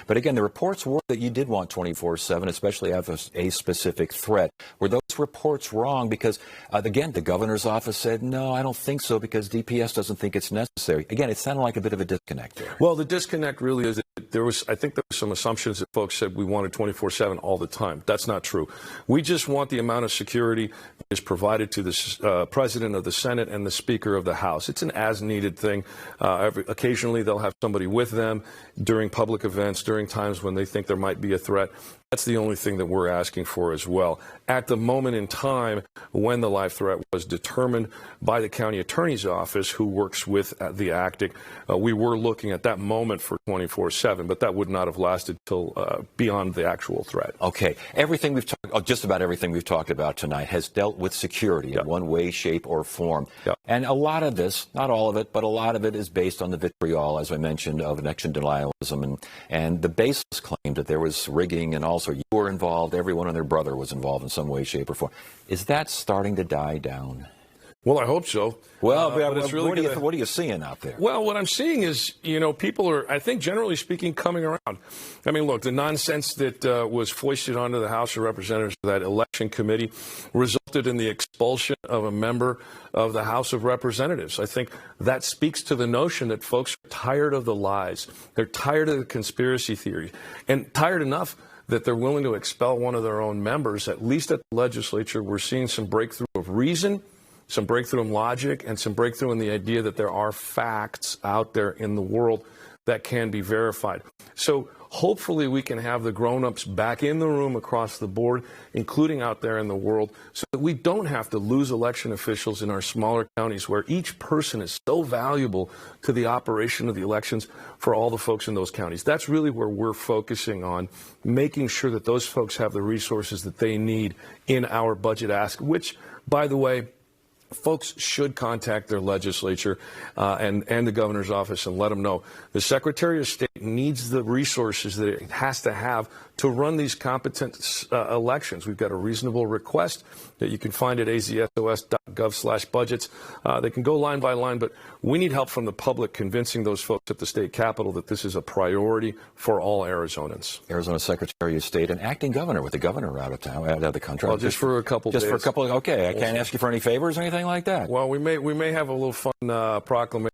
But again, the reports were that you did want 24/7, especially after a specific threat. Were those reports wrong? Because, again, the governor's office said, no, I don't think so, because DPS doesn't think it's necessary. Again, it sounded like a bit of a disconnect there. Well, the disconnect really is that I think there were some assumptions that folks said we wanted 24/7 all the time. That's not true. We just want the amount of security that is provided to the President of the Senate and the Speaker of the House. It's an as-needed thing. Occasionally, they'll have somebody with them during public events, during times when they think there might be a threat. That's the only thing that we're asking for as well. At the moment in time when the live threat was determined by the county attorney's office, who works with the ACTIC, we were looking at that moment for 24/7, but that would not have lasted till beyond the actual threat. Okay. Just about everything we've talked about tonight has dealt with security in one way, shape, or form. Yep. And a lot of this, not all of it, but a lot of it is based on the vitriol, as I mentioned, of election denialism. And the baseless claim that there was rigging, and also you were involved, everyone and their brother was involved in some way, shape, or form. Is that starting to die down? Well, I hope so. Well, but it's really what are you seeing out there? Well, what I'm seeing is, people are, I think, generally speaking, coming around. I mean, look, the nonsense that was foisted onto the House of Representatives, that election committee, resulted in the expulsion of a member of the House of Representatives. I think that speaks to the notion that folks are tired of the lies. They're tired of the conspiracy theory, and tired enough that they're willing to expel one of their own members. At least at the legislature, we're seeing some breakthrough of reason, some breakthrough in logic, and some breakthrough in the idea that there are facts out there in the world that can be verified. So hopefully we can have the grown-ups back in the room across the board, including out there in the world, so that we don't have to lose election officials in our smaller counties, where each person is so valuable to the operation of the elections for all the folks in those counties. That's really where we're focusing on, making sure that those folks have the resources that they need in our budget ask, which, by the way, folks should contact their legislature and the governor's office and let them know. The Secretary of State needs the resources that it has to have to run these competent elections. We've got a reasonable request that you can find at azsos.gov/budgets. They can go line by line, but we need help from the public convincing those folks at the state capitol that this is a priority for all Arizonans. Arizona Secretary of State and acting governor, with the governor out of town, out of the country. Well, just for a couple days. Just for a couple. Okay, I can't ask you for any favors or anything like that. Well, we may have a little fun proclamation